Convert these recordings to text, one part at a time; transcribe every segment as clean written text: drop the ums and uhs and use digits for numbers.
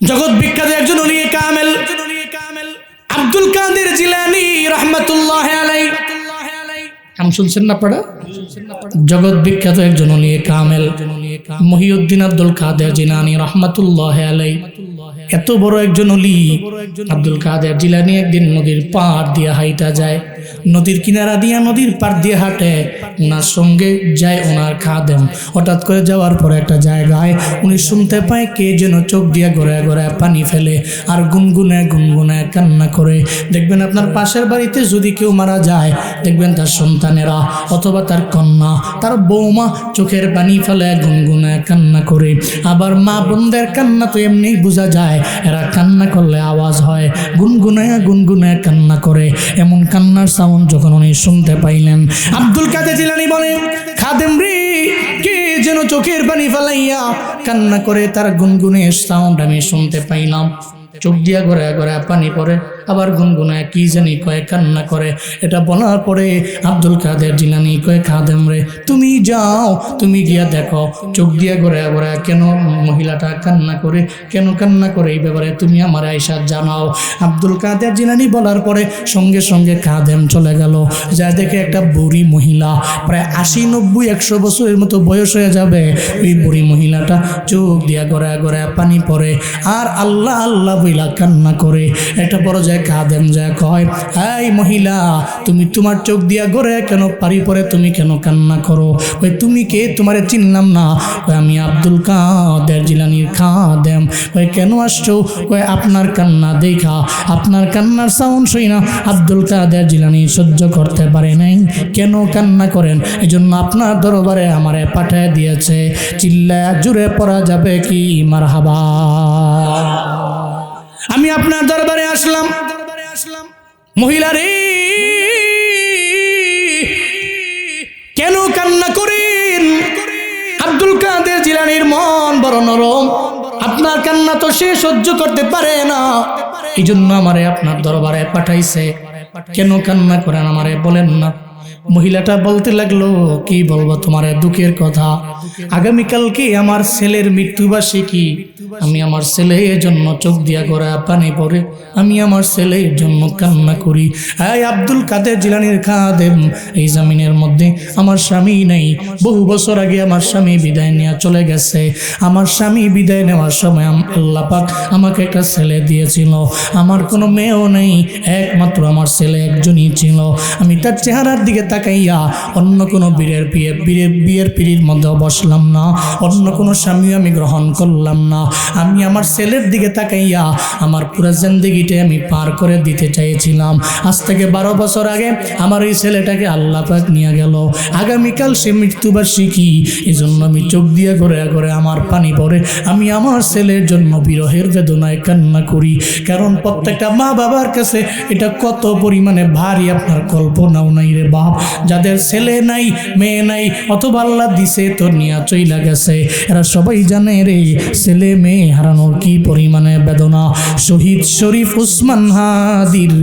জগৎ বিখ্যাত একজন ওলি কামেল আব্দুল কাদের জিলানী রাহমাতুল্লাহি আলাইহি। নাম শুনছেন না আপনারা? জগৎ বিখ্যাত একজন ওলি কামেল মহিউদ্দিন আব্দুল কাদের জিলানী রাহমাতুল্লাহি আলাইহি। এত বড় একজন ওলি আব্দুল কাদের জিলানী একদিন নদীর পাড় দিয়ে হাইটা যায়, নদীর কিনারা দিয়ে নদীর পাড় দিয়ে হাঁটে, ওনার সঙ্গে যায় ওনার খাদেম। হঠাৎ করে যাওয়ার পরে একটা জায়গায় উনি শুনতে পায় কে যেন চোখ দিয়ে গড়ায় গড়ায় পানি ফেলে আর গুনগুনে গুনগুনে কান্না করে। দেখবেন আপনার পাশের বাড়িতে যদি কেউ মারা যায়, দেখবেন তার সন্তানেরা অথবা তার কন্যা, তার বৌমা চোখের পানি ফেলে গুনগুনে কান্না করে। আবার মা বোনদের কান্না তো এমনি বোঝা যায়, এরা কান্না করলে আওয়াজ হয়, গুনগুনে গুনগুনে কান্না করে। এমন কান্নার সাউন্ড যখন উনি শুনতে পাইলেন, আব্দুল কাদের জিলানী বলে, খাদেম রে, কে যেন চোখের পানি ফেলাইয়া কান্না করে, তার গুনগুনে সাউন্ড আমি শুনতে পাইলাম। চোখ দিয়া গড়ায় গড়ায় পানি পড়ে, আবার গুনগুনায় কি জানি কয়ে কান্না করে। এটা বলার পরে আব্দুল কাদের জিলানী কয়ে, খাদেম রে, তুমি যাও, তুমি গিয়া দেখো চোখ দিয়া গড়ায় গড়ায় কেন মহিলাটা কান্না করে, কেন কান্না করে, এই ব্যাপারে তুমি আমার আয়েশা জানাও। আব্দুল কাদের জিলানী বলার পরে সঙ্গে সঙ্গে খাদেম চলে গেল, যা দেখে একটা বুড়ি মহিলা, প্রায় 80, 90, 100 বছরের মতো বয়স হয়ে যাবে। ওই বুড়ি মহিলাটা চোখ দিয়া গড়ায় গড়ায় পানি পড়ে আর আল্লাহ আল্লাহ বইলা কান্না করে। একটা বড় যায় খাদেম যায় কয়, এই মহিলা, তুমি তোমার চোখ দিয়া গড়ে কেন পানি পড়ে, তুমি কেন কান্না করো? ওই তুমি কে? তোমারে চিনলাম না। ওই আমি আব্দুল কাদের জিলানীর খাদেম। ওই কেন আসছো? ওই আপনার কান্না দেখা, আপনার কান্নার সাউন্ড শুই না আব্দুল কাদের জিলানী সহ্য করতে পারে নাই। কেন কান্না করেন? এই জন্য আপনার দরবারে আমারে পাঠিয়ে দিয়েছে। চিল্লায়া জুড়ে পড়া যাবে কি মারহাবা? আমি আপনার দরবারে আসলাম, মহিলা রে, কেন কান্না করেন? আব্দুল কাদের জিলানীর মন বড় নরম, আপনার কান্না তো সে সহ্য করতে পারে না, এই জন্য আমারে আপনার দরবারে পাঠাইছে। কেন কান্না করেন আমারে বলেন না। মহিলাটা বলতে লাগলো, কি বলবো তোমার দুঃখের কথা, আগামীকালকে আমার ছেলের মৃত্যুবার্ষিকী, আমি আমার ছেলের জন্য চোখ দিয়া গড়া পানি পড়ে, আমি আমার ছেলের জন্য কান্না করি। এই আব্দুল কাদের জিলানীর খাদেম, এই জমিনের মধ্যে আমার স্বামী নেই, বহু বছর আগে আমার স্বামী বিদায় নিয়ে চলে গেছে। আমার স্বামী বিদায় নেওয়ার সময় আল্লাহ পাক আমাকে একটা ছেলে দিয়েছিল, আমার কোনো মেয়েও নেই, একমাত্র আমার ছেলে একজনই ছিল। আমি তার চেহারার দিকে তাকাইয়া অন্য কোনো বিয়ের পিড়ির মধ্যে বসলাম না, অন্য কোনো স্বামী আমি গ্রহণ করলাম না। আমি আমার ছেলের দিকে তাকাইয়া আমার পুরো জিন্দেগিটা আমি পার করে দিতে চাইছিলাম। আজ থেকে 12 বছর আগে আমার এই ছেলেটাকে আল্লাহ পাক নিয়ে গেল, আগামীকাল সে মৃত্যুবার্ষিকী, এই জন্য আমি চোখ দিয়ে ঘরে ঘরে আমার পানি পড়ে, আমি আমার ছেলের জন্য বিরহের বেদনায় কান্না করি। কারণ প্রত্যেকটা মা বাবার কাছে এটা কত পরিমাণে ভারী আপনার কল্পনাও নাই রে বাপ। যাদের ছেলে নাই, মেয়ে নাই, অথবা আল্লাহ দিছে তো নিয়া চইলা গেছে, এরা সবাই জানে রে ছেলে মেয়ে হারানোর কি পরিমাণে বেদনা। শহীদ শরীফ উসমান হাদির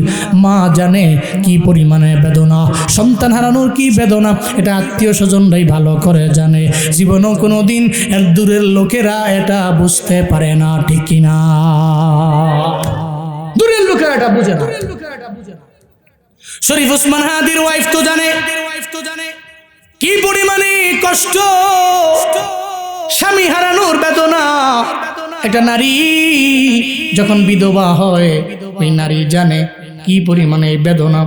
মা জানে কি পরিমাণে বেদনা, সন্তান হারানোর কি বেদনা, এটা আত্মীয় স্বজনরাই ভালো করে জানে। জীবনও কোনো দিন এর দূরের লোকেরা এটা বুঝতে পারে না, ঠিক কিনা? দূরের লোকেরা এটা বুঝে না। শরীফ উসমান হাদির ওয়াইফ তো জানে কি পরিমাণে কষ্ট, স্বামী হারানোর বেদনা। একটা নারী যখন বিধবা হয়, ওই নারী জানে কি পরিমাণে বেদনা।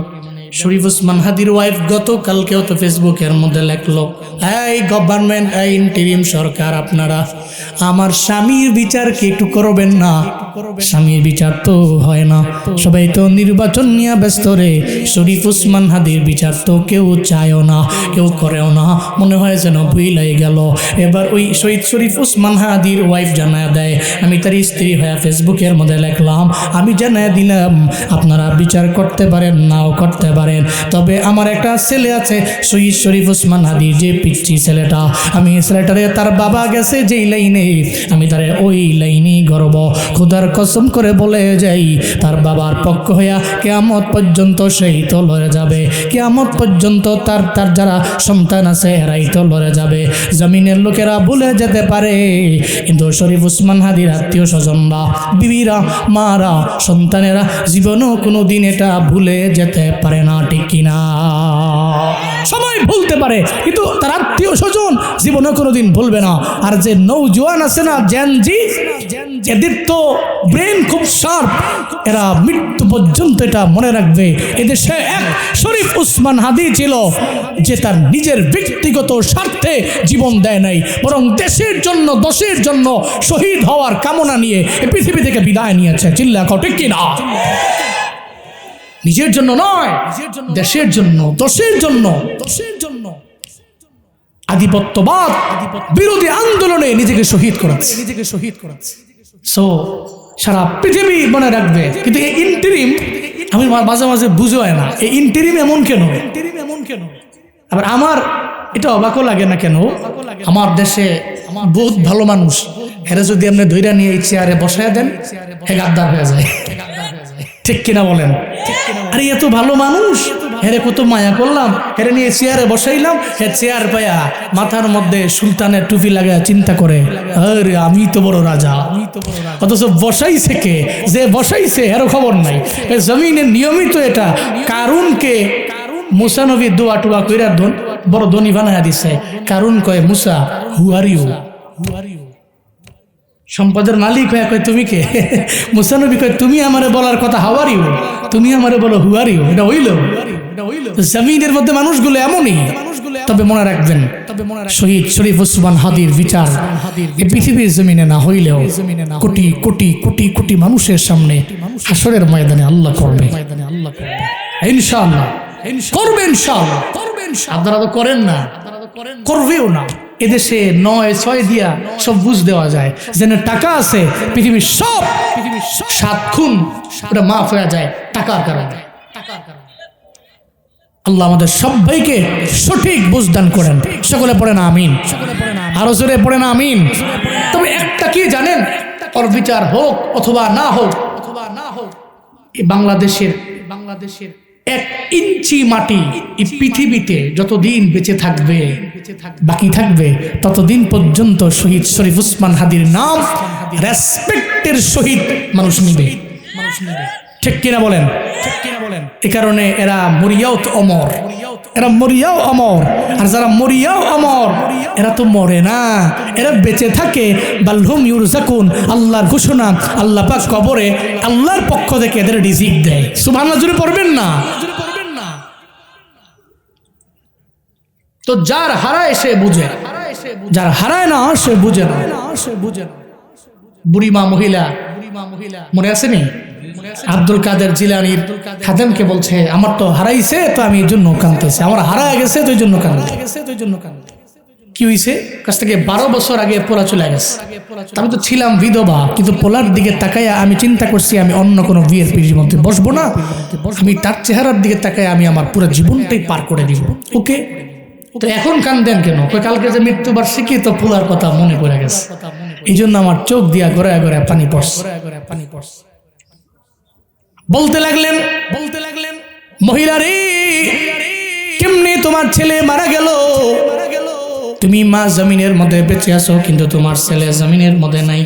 শরীফ উসমান হাদির ওয়াইফ গতকালকেও তো ফেসবুকের মধ্যে লেখলো, এই গভর্নমেন্ট, এই ইন্টারিম সরকার, আপনারা আমার স্বামীর বিচার কি একটু করবেন না? স্বামীর বিচার তো হয় না, সবাই তো নির্বাচন নিয়ে ব্যস্ত রে। শরীফ উসমান হাদির বিচার তো কেউ চায়ও না, কেউ করেও না, মনে হয় যেন ভুলাই গেল। এবার ওই শহীদ শরীফ উসমান হাদির ওয়াইফ জানায় দেয়, আমি তার স্ত্রী হয়ে ফেসবুকের মধ্যে লিখলাম, আমি জানায় দিলাম আপনারা বিচার করতে পারেন, নাও করতে পারেন, তবে আমার একটা ছেলে আছে শহীদ শরীফ উসমান হাদির, যে পিচ্ছি ছেলেটা, আমি ছেলেটারে তার বাবা গেছে যেই লাইনে, আমি তারে ওই লাইনেই গর্ব। খোদা খোদার কসম করে বলে যাই, তার বাবার পক্ষ হইয়া কিয়ামত পর্যন্ত সেই তো লড়ে যাবে, কিয়ামত পর্যন্ত তার তার যারা সন্তান আছে এরাই তো লড়ে যাবে। জমিনের লোকেরা ভুলে যেতে পারে, কিন্তু শরীফ ওসমান হাদির আত্মীয় স্বজনরা, বিবিরা, মারা, সন্তানেরা জীবনেও কোনো দিন এটা ভুলে যেতে পারে না, ঠিক কিনা? সবাই ভুলতে পারে, কিন্তু তার আত্মীয় স্বজন জীবনে কোনোদিন ভুলবে না। আর যে নৌজওয়ান আছে না, জেনজি, এদের তো ব্রেন খুব শার্প, এরা মৃত্যু পর্যন্ত এটা মনে রাখবে। এদেশে এক শরীফ ওসমান হাদি ছিল যে তার নিজের ব্যক্তিগত স্বার্থে জীবন দেয় নাই, বরং দেশের জন্য, দশের জন্য শহীদ হওয়ার কামনা নিয়ে এই পৃথিবী থেকে বিদায় নিয়েছে। চিল্লা কও ঠিক কিনা? নিজের জন্য নয়, দেশের জন্য, দশের জন্য, দশের জন্য আধিপত্যবাদ বিরোধী আন্দোলনে নিজেকে শহীদ করেছে, নিজেকে শহীদ করেছে। সো সারা পৃথিবী মনে রাখবে। কিন্তু এই ইন্টারিম আমি মাঝে মাঝে বুঝে হয় না, এই ইন্টারিম এমন কেন, ইন্টারিম এমন কেন? আবার আমার এটা অবাকও লাগে না কেন, আমার দেশে বহুত ভালো মানুষ, এরা যদি আপনি ধৈর্য নিয়ে এই চেয়ারে বসায় দেন, হে গাদ্দার হয়ে যায়, ঠিক কিনা বলেন? আরে এত ভালো মানুষ, হেরে কত মায়া করলাম, হেরে নিয়ে চেয়ারে বসাইলাম, হে চেয়ার পায়া মাথার মধ্যে সুলতানের টুপি লাগায় চিন্তা করে, আরে আমি তো বড় রাজা, অথচ বসাইছে কে, যে বসাইছে এরও খবর নাই। জমিনের নিয়মিত এটা কারুনকে মুসা নবী দোয়া টুয়া কইরা বড় ধনী বানায় দিছে। কারুন কয়, মুসা হু are you, who are you? সম্পদের মালিক হয়ে কয় তুমি কে? মুসা নবী কয়, তুমি আমারে বলার কথা হাউ আর ইউ, তুমি আমারে বলো হু আর ইউ। এটা হইল, এটা হইল। জমিনের মধ্যে মানুষগুলো এমনই। তবে মনে রাখবেন, শহীদ শরীফ ওসমান হাদির বিচার এই পৃথিবীর জমিনে না হইলেও কোটি কোটি কোটি কোটি মানুষের সামনে হাসরের ময়দানে আল্লাহ করবে, ইনশাআল্লাহ করবে, ইনশাআল্লাহ করবে। আপনারা তো করেন না, করবেও না। এদেশে 9-6 দিয়া সব বুঝ দেওয়া যায়, যেন টাকা আছে পৃথিবীর সব 7 খুন ওটা মাফ হয়ে যায় টাকার কারণে। আল্লাহ আমাদের সবাইকে সঠিক বুঝদান করেন। সকলে পড়ে না আমিন, আরো জোরে পড়ে না আমিন। তবে একটা কি জানেন, ওর বিচার হোক অথবা না হোক, এই বাংলাদেশের 1 ইঞ্চি মাটি এই পৃথিবীতে যতদিন বেঁচে থাকবে, বাকি থাকবে, ততদিন পর্যন্ত শহীদ শরীফ ওসমান হাদির নাম রেসপেক্টের সহিত মানুষ নিবে, ঠিক কিনা বলেন? এ কারণে এরা মরিয়াও তো অমর, এরা মরিয়াও অমর। আর যারা মরিয়াও অমর এরা তো মরে না, এরা বেঁচে থাকে। বালহুম ইউরজাকুন, আল্লাহর ঘোষণা, আল্লাহ পাক কবরে আল্লাহর পক্ষ থেকে এদের রিজিক দেয়। সুবহানাল্লাহ জোরে পড়বেন না? তো যার হারায় সে বুঝে, যার হারায় না সে বুঝে না। বুড়িমা মহিলা মনে আসেনি? আব্দুল কাদের জিলানীর খাদেমকে বলছে, আমার তো হারাইছে তো আমি এই জন্য কাঁদতেছি, আমার হারায় গেছে তো এই জন্য কাঁদতে। কি হয়েছে? কাছ থেকে 12 বছর আগে পোলা চলে গেছে। আমি তো ছিলাম বিধবা, কিন্তু পোলার দিকে তাকাইয়া আমি চিন্তা করছি আমি অন্য কোনো বিয়ের পিড়ির মধ্যে বসবো না, আমি তার চেহারার দিকে তাকাইয়া আমি আমার পুরো জীবনটাই পার করে দিব। ওকে, তো এখন কান্দেন কেন? কালকে যে মৃত্যুবার্ষিকী, তো পোলার কথা মনে পড়ে গেছে, এই জন্য আমার চোখ দিয়া গড়ায় গড়ায় পানি পড়ছে। বলতে লাগলেন মহিলা রে, কেমনে তোমার ছেলে মারা গেল? তুমি মা জমিনের মধ্যে বেঁচে আছো, কিন্তু তোমার ছেলে জমিনের মধ্যে নাই,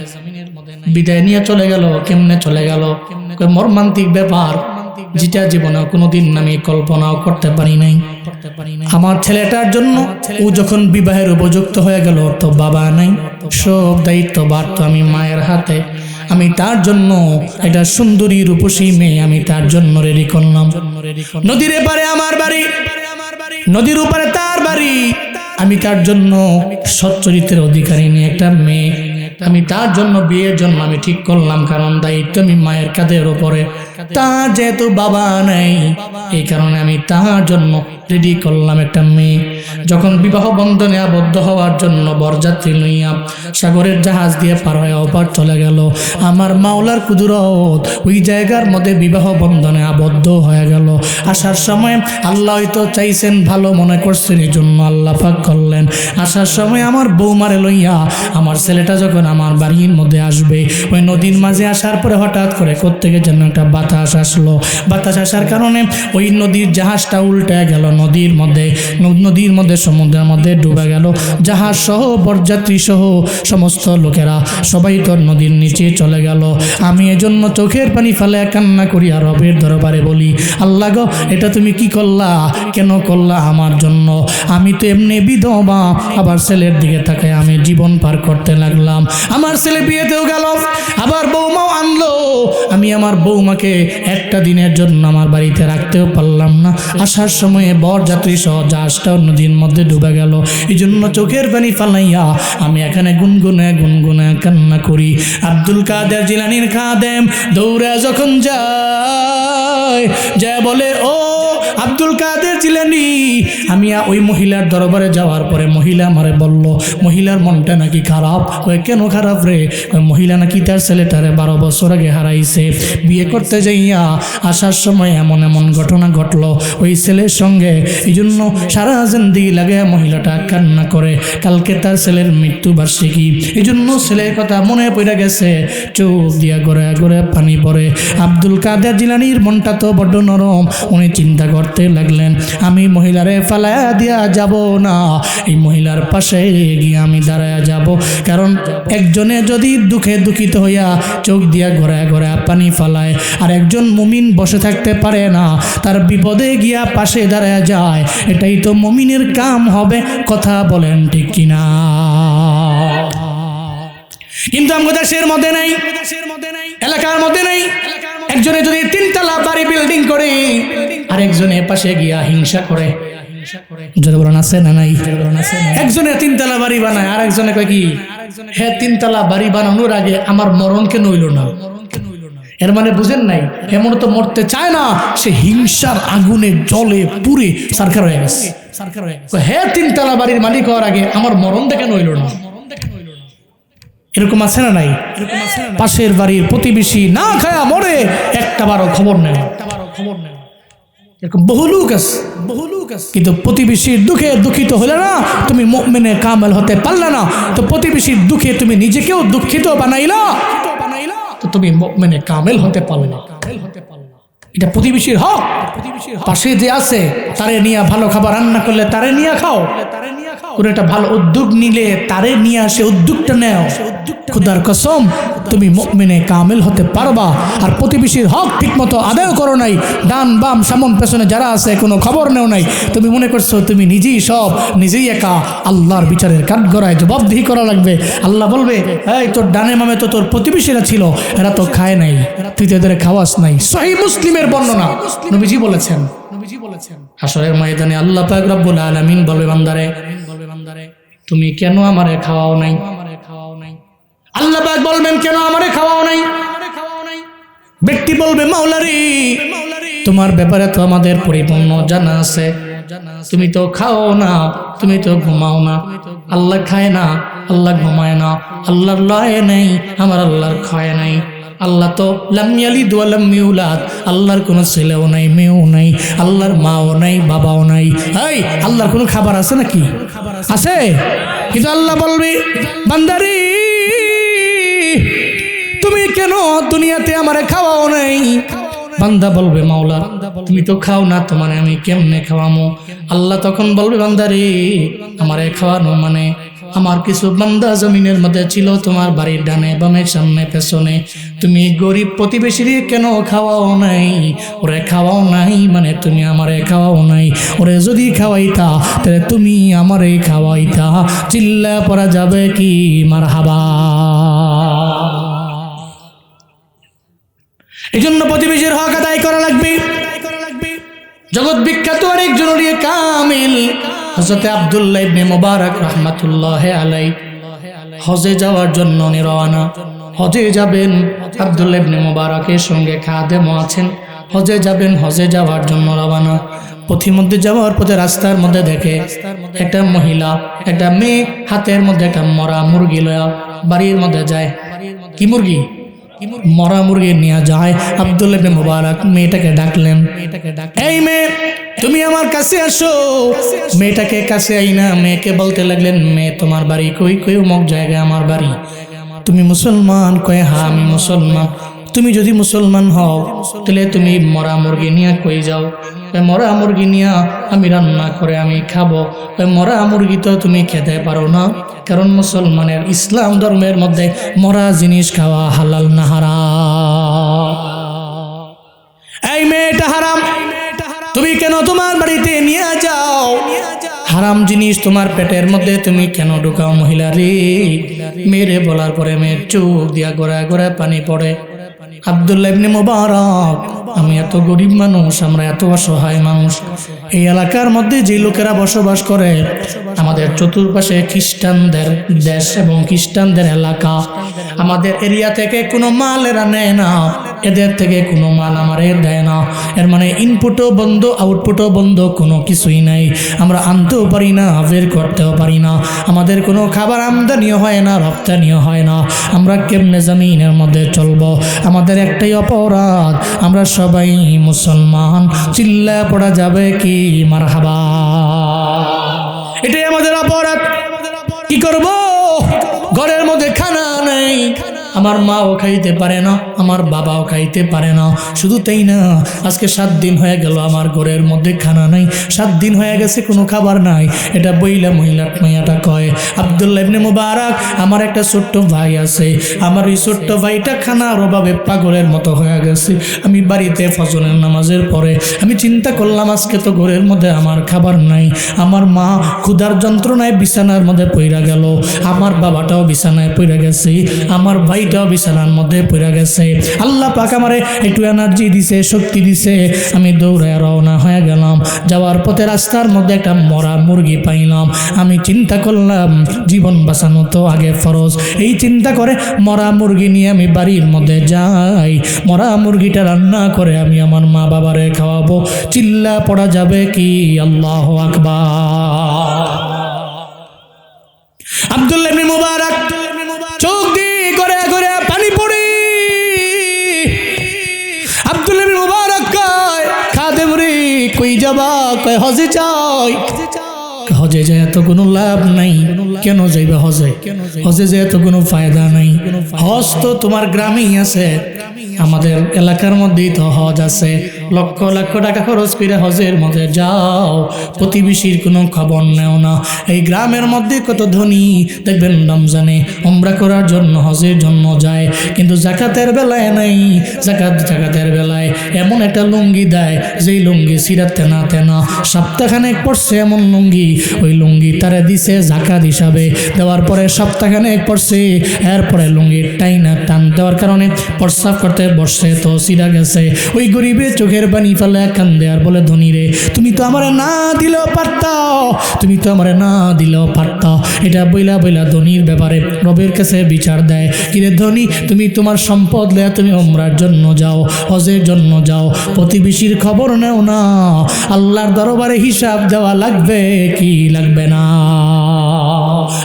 বিদায় নিয়ে চলে গেল। কেমনে চলে গেল? মর্মান্তিক ব্যাপার, যেটা জীবনে কোনোদিন আমি কল্পনাও করতে পারি নাই। আমার ছেলেটার জন্য ও যখন বিবাহের উপযুক্ত হয়ে গেল, তো বাবা নাই, সব দায়িত্ব বাড়তো আমি মায়ের হাতে। আমি তার জন্য একটা সুন্দরী রূপসী মেয়ে আমি তার জন্য রেডি করলাম। নদীর এপারে আমার বাড়ি, নদীর উপরে তার বাড়ি। আমি তার জন্য সচ্চরিত্রের অধিকারী নিয়ে একটা মেয়ে আমি তার জন্য বিয়ের জন্য আমি ঠিক করলাম, কারণ দায়িত্ব আমি মায়ের কাঁধের উপরে। তার যেহেতু বাবা নাই, এই কারণে আমি তার জন্য রেডি করলাম একটা মেয়ে। যখন বিবাহ বন্ধনে আবদ্ধ হওয়ার জন্য বরযাত্রী লইয়া সাগরের জাহাজ দিয়ে পার হয়ে ওপার চলে গেল, আমার মাওলার কুদরত ওই জায়গার মধ্যে বিবাহ বন্ধনে আবদ্ধ হয়ে গেল। আসার সময় আল্লাহ হয়তো চাইছেন, ভালো মনে করছেন, এই জন্য আল্লাহ পাক করলেন। আসার সময় আমার বৌমারে লইয়া আমার ছেলেটা যখন আমার বাড়ির মধ্যে আসবে। ওই নদীর মাঝে আসার পরে হঠাৎ করে কোত্থেকে যেন একটা বাতাস আসলো। বাতাস আসার কারণে ওই নদীর জাহাজটা উল্টে গেল নদীর মধ্যে সমুদ্রের মধ্যে ডুবে গেল। জাহাজ সহ বরযাত্রী সহ সমস্ত লোকেরা সবাই তোর নদীর নিচে চলে গেল। আমি এজন্য চোখের পানি ফেলে কান্না করি আর রবের দরবারে বলি, আল্লাহ গো, এটা তুমি কি করলা, কেন করলা আমার জন্য? আমি তো এমনি বিধবা, আবার ছেলের দিকে তাকায় আমি জীবন পার করতে লাগলাম। আমার ছেলে বিয়েতেও গেল, আবার বৌমাও আনলো। আমি আমার বৌমাকে একটা দিনের জন্য আমার বাড়িতে রাখতেও পারলাম না। আসার সময়ে বরযাত্রী সহ জাহাজটাও নদীর মধ্যে ডুবে গেল। এই জন্য চোখের পানি ফালাইয়া আমি এখানে গুনগুনে গুনগুনে কান্না করি। আব্দুল কাদের জিলানীর খাদেম দৌড়ে যখন যায় বলে, ও আব্দুল কাদের জিলানী। আমি ওই মহিলার দরবারে যাওয়ার পরে মহিলা আমারে বলল, মহিলার মনটা নাকি খারাপ। ওই কেন খারাপ রে? ওই মহিলা নাকি তার ছেলেটারে 12 বছর আগে হারাইছে। বিয়ে করতে যাইয়া আসার সময় এমন এমন ঘটনা ঘটলো ওই ছেলের সঙ্গে। এই জন্য সারা জিন্দেগি লাগে মহিলাটা কান্না করে। কালকে তার ছেলের মৃত্যুবার্ষিকী, এই জন্য ছেলের কথা মনে পড়ে গেছে, চোখ দিয়া গড়ে গড়ে পানি পড়ে। আব্দুল কাদের জিলানীর মনটা তো বড্ড নরম। উনি চিন্তা করতে লাগলেন, আমি মহিলারে ফালায়া দিয়া যাব না, এই মহিলার পাশে গিয়ে আমি দাঁড়ায়া যাব। কারণ একজনে যদি দুঃখে দুঃখিত হইয়া চোখ দিয়া ঘোরা ঘোরা পানি ফালায়, আর একজন মুমিন বসে থাকতে পারে না, তার বিপদে গিয়া পাশে দাঁড়ায়া যায়, এটাই তো মুমিনের কাম হবে। কথা বলেন ঠিক কিনা? কিন্তু আমাদের দেশের মধ্যে নাই, এলাকার মধ্যে নাই। একজনে যদি 3 তলা বাড়ি বিল্ডিং করে, আরেকজনে পাশে গিয়া হিংসা করে। যদি বলেন আছে না নাই? একজনে 3 তলা বাড়ি বানায়, আরেকজনে কয় কি, হ্যাঁ 3 তলা বাড়ি বানানোর আগে আমার মরণ কেন হইল না? এর মানে বুঝেন নাই, এমন তো মরতে চায় না, সে হিংসার আগুনে জলে পুড়ে সরকার হয়ে গেছে। হ্যাঁ 3 তলা বাড়ির মালিক হওয়ার আগে আমার মরণ কেন হইল না? এরকম আছে না নাই? পাশের বাড়ির প্রতিবেশী না খায়া মরে, একটা বারো খবর নেয়। এরকম বহু লোক আছে। কিন্তু প্রতিবেশীর দুঃখে দুঃখিত হলে না, তুমি মুমিনে কামেল হতে পারলে না। তো প্রতিবেশীর দুঃখে তুমি নিজেকেও দুঃখিত বানাইলা, তো তুমি মুমিনে কামেল হতে পারলে না। এটা প্রতিবেশীর হক। পাশে যে আছে তারে নিয়ে ভালো খাবার রান্না করলে তারে নিয়ে খাও। কোনো একটা ভালো উদ্যোগ নিলে তারে নিয়ে আসে উদ্যোগটা নেও। খুদার কসম, তুমি মুমিনে কামেল হতে পারবা। আর প্রতিবেশীর হক ঠিকমতো আদায় করো নাই, ডান বাম সামন পেছনে যারা আছে কোনো খবর নেও নাই, তুমি মনে করছো তুমি নিজেই সব, নিজেই একা। আল্লাহর বিচারের কাঠগড়ায় জবাবদিহি করা লাগবে। আল্লাহ বলবে, এই তোর ডানে মামে তো তোর প্রতিবেশীরা ছিল, এরা তো খায় নাই, তুই তো এদের খাওয়াস নাই। সহিহ মুসলিমের বর্ণনা, নবীজি বলেছেন। হাসরের ময়দানে আল্লাহ পাক রব্বুল আলামিন বলবে, বান্দারে তুমি কেন আমারে খাওয়াও নাই? আল্লাহ পাক বলবেন, কেন আমারে খাওয়াও নাই? ব্যক্তি বলবে, মাওলারি তোমার ব্যাপারে তো আমাদের পরিপূর্ণ জানা আছে, তুমি তো খাও না, তুমি তো ঘুমাও না। আল্লাহ খায় না, আল্লাহ ঘুমায় না, আল্লাহর লয় নাই, আমার আল্লাহর খায় নাই। আল্লাহ তো লাম ইয়ালিদ ওয়া লাম ইউলাদ, আল্লাহর কোনো ছেলেও নাই, মেয়েও নাই, আল্লাহর মাও নাই, বাবাও নাই। এই আল্লাহর কোনো খাবার আছে নাকি? আছে। কিন্তু আল্লাহ বলবে, বান্দারি তুমি কেন দুনিয়াতে আমারে খাওয়াও নাই? বান্দা বলবে, মাওলা তুমি তো খাও না, তোমার আমি কেমনে খাওয়ামো? আল্লাহ তখন বলবে, বান্দারে আমারে খাওয়ানো মানে আমার কিছু বান্দা জমিনের মধ্যে ছিল, তোমার বাড়ির ডানে বামে সামনে পেছনে, তুমি গরিব প্রতিবেশীর কেন খাওয়াও নাই? ওরে খাওয়াও নাই মানে তুমি আমারে খাওয়াও নাই। ওরে যদি খাওয়াইতা তাহলে তুমি আমারে খাওয়াইতা। চিল্লা পড়া যাবে কি মারহাবা? এই জন্য প্রতিবেশীর হক আদায় করা লাগবে। জগৎ বিখ্যাত আরেকজন ওলিয়ে কামিল হযরত আব্দুল্লাহ ইবনে মুবারক রাহমাতুল্লাহি আলাইহি হজে যাওয়ার জন্য রওনা। হজে যাবেন, আব্দুল্লাহ ইবনে মুবারকের সঙ্গে খাদেম আছেন। হজে যাবেন, হজে যাওয়ার জন্য রওনা। পথিমধ্যে যাওয়ার পথে রাস্তার মধ্যে দেখে একটা মহিলা, একটা মেয়ে হাতের মধ্যে একটা মরা মুরগি লয়া বাড়ির মধ্যে যায়। কি মুরগি? মরা মুরগি নিয়ে যায়। আব্দুল্লাহ ইবনে মুবারক মেয়েটাকে ডাকলেন, এই মেয়ে তুমি আমার কাছে আসো। মেয়েটাকে কাছে আইনা মেয়েকে বলতে লাগলেন, মেয়ে তোমার বাড়ি কই? কই অমুক জায়গায় আমার বাড়ি। তুমি মুসলমান? কয় হ্যাঁ আমি মুসলমান। তুমি যদি মুসলমান হও তাহলে তুমি মরা মুরগি নিয়ে কই যাও? মরা মুরগি নিয়ে আমি রান্না করে আমি খাবো। মরা মুরগি তো তুমি খেতে পারো না, কারণ মুসলমানের ইসলাম ধর্মের মধ্যে মরা জিনিস খাওয়া হালাল না হারাম। এই মেয়েটা হারাম, তুমি কেন তোমার বাড়িতে নিয়ে যাও? হারাম জিনিস তোমার পেটের মধ্যে তুমি কেন ঢুকাও? মহিলা রে, মেরে বলার পরে মেয়ের চোখ দিয়া গোড়ায় গোড়ায় পানি পড়ে। আব্দুল্লাহ ইবনে মুবারক, আমি এত গরিব মানুষ, আমরা এত অসহায় মানুষ, এই এলাকার মধ্যে যে লোকেরা বসবাস করে, আমাদের চতুর্পাশে খ্রিস্টানদের দেশ এবং খ্রিস্টানদের এলাকা, আমাদের এরিয়া থেকে কোনো মাল এরা নেয় না, এদের থেকে কোনো মাল আমারে দেয় না। এর মানে ইনপুটও বন্ধ, আউটপুটও বন্ধ, কোনো কিছুই নাই। আমরা আনতেও পারি না, বের করতেও পারি না, আমাদের কোনো খাবার আমদানিও হয় না, রপ্তানিও হয় না। আমরা কেমনে জমিনের মধ্যে চলবো? আমাদের একটাই অপরাধ, আমরা সবাই মুসলমান। চিল্লা পড়া যাবে কি মারহাবা? এটাই আমাদের অপরাধ। কি করব? ঘরের মধ্যে খানা নেই, আমার মাও খাইতে পারে না, আমার বাবাও খাইতে পারে না। শুধু তাই না, আজকে 7 দিন হয়ে গেল আমার ঘরের মধ্যে খানা নাই, 7 দিন হয়ে গেছে কোনো খাবার নাই। এটা বইলা মেয়েটা কয়, আব্দুল্লাহ ইবনে মুবারক, আমার একটা ছোট্ট ভাই আছে, আমার এই ছোট্ট ভাইটা খানার অভাবে পাগলের মতো হয়ে গেছে। আমি বাড়িতে ফজরের নামাজের পরে আমি চিন্তা করলাম, আজকে তো ঘরের মধ্যে আমার খাবার নাই, আমার মা ক্ষুধার যন্ত্রণায় বিছানার মধ্যে পইরা গেল, আমার বাবাটাও বিছানায় পইরা গেছে, আমার ভাইটাও বিছানার মধ্যে পইরা গেছে। আল্লাহ পাক আমারে একটু এনার্জি দিছে, শক্তি দিছে, আমি দৌড়ায় রওনা হয়ে গেলাম। যাওয়ার পথে রাস্তার মধ্যে একটা মরা মুরগি পাইলাম। আমি চিন্তা করলাম, জীবন বাঁচানো তো আগে ফরজ। এই চিন্তা করে মরা মুরগি নিয়ে আমি বাড়ির মধ্যে যাই, মরা মুরগিটা রান্না করে আমি আমার মা বাবারে খাওয়াবো। চিল্লা পড়া যাবে কি আল্লাহু আকবার? আব্দুল্লাহ ইবনে মুবারক চোখ দিয়ে করে করে পানি পড়ে। আব্দুল্লাহ ইবনে মুবারক কয়, খাদেম রে কই যাবা? কয় হজে যাই। হজে যায় এত কোনো লাভ নাই। কেন যাইবে হজে? হজে যায় এত কোনো ফায়দা নাই। হজ তো তোমার গ্রামেই আছে, আমাদের এলাকার মধ্যেই তো হজ আছে। লক্ষ লক্ষ টাকা খরচ করে হজের মধ্যে যাও, প্রতিবেশীর কোনো খবর নেও না। এই গ্রামের মধ্যে কত ধনী দেখবেন রমজানে উমরা করার জন্য হজের জন্য যায়, কিন্তু জাকাতের বেলায় নাই। জাকাতের বেলায় এমন একটা লুঙ্গি দেয়, যেই লুঙ্গি সিরাত তেনা তেনা, সপ্তাহখানেক পড়ছে এমন লুঙ্গি, ওই লুঙ্গি তারা দিছে জাকাত হিসাবে। দেওয়ার পরে সপ্তাহখানেক পড়ছে, এরপরে লুঙ্গির টান দেওয়ার কারণে প্রস্রাব করতে বসছে, তো সিরা গেছে। ওই গরিবের চোখের পানি ফেলে কান্দে আর বলে, ধনী রে, তুমি তো আমারে না দিলেও পারতাও, তুমি তো আমারে না দিলেও পারতাও। এটা বইলা বইলা ধনীর ব্যাপারে রবের কাছে বিচার দেয়। কিরে ধনী, তুমি তোমার সম্পদ লয়া তুমি উমরার জন্য যাও, হজের জন্য যাও, প্রতিবেশীর খবর নেও না। আল্লাহর দরবারে হিসাব দেওয়া লাগবে কি লাগবে না?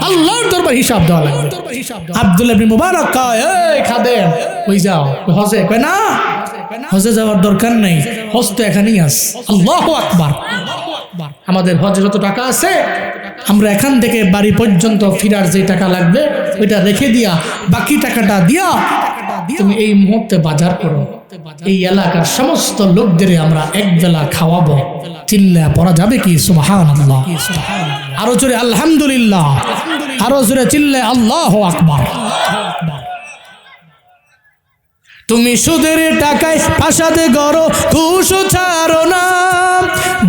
আল্লাহর দরবারে হিসাব দেওয়া লাগবে। আব্দুল্লাহ ইবনে মুবারক কয়, এই খাদেম কই যাও? হজে। কয় না, হজে যাওয়ার দরকার নেই, হজ তো এখানেই আছে। আল্লাহু আকবার। আমাদের হজে যত টাকা আছে, আমরা এখান থেকে বাড়ি পর্যন্ত ফিরার যে টাকা লাগবে ওইটা রেখে দিয়া বাকি টাকাটা দিয়া তুমি এই মুহূর্তে বাজার করো। এই এলাকার সমস্ত লোকদের আমরা একবেলা খাওয়াবো। চিল্লা পড়া যাবে কি সুবহানাল্লাহ? আরো জোরে আলহামদুলিল্লাহ, আরো জোরে চিল্লা আল্লাহু আকবার। তুমি সুদের টাকায় ফাসাদে গড়ো, ঘুষ ছাড়ো না,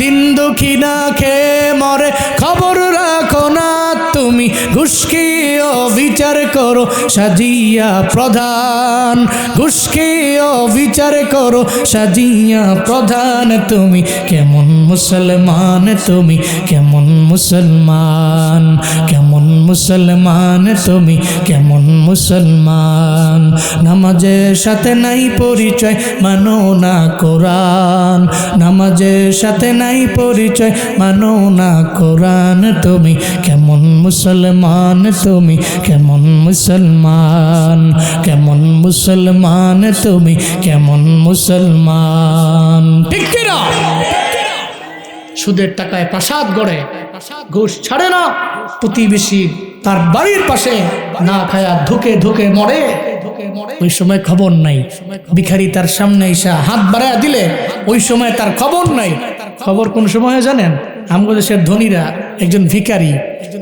দিন দুঃখী না খেয়ে মরে খবর রাখো না। তুমি ঘুষকে বিচার করো সাজিয়া প্রধান, ঘুষকে বিচার করো সাজিয়া প্রধান। তুমি কেমন মুসলমান? তুমি কেমন মুসলমান? কেমন মুসলমান? তুমি কেমন মুসলমান? নামাজের সাথে নাই পরিচয়, মানো না কোরআন। নামাজের সাথে নাই পরিচয়, মানো না কোরআন। তুমি কেমন মুসলমান? তুমি কেমন মুসলমান? কেমন মুসলমান? তুমি কেমন মুসলমান? ঠিক কিনা? সুদের টাকায় প্রাসাদ গড়ে, ঘুষ ছাড়ে না, প্রতিবেশী তার বাড়ির পাশে না খায়া ধুকে ধুকে মরে, ওই সময় খবর নাই। ভিখারি তার সামনে এসে হাত বাড়ায় দিলে ওই সময় তার খবর নাই। খবর কোন সময় জানেন? আমাদের দেশের ধনীরা একজন ভিখারি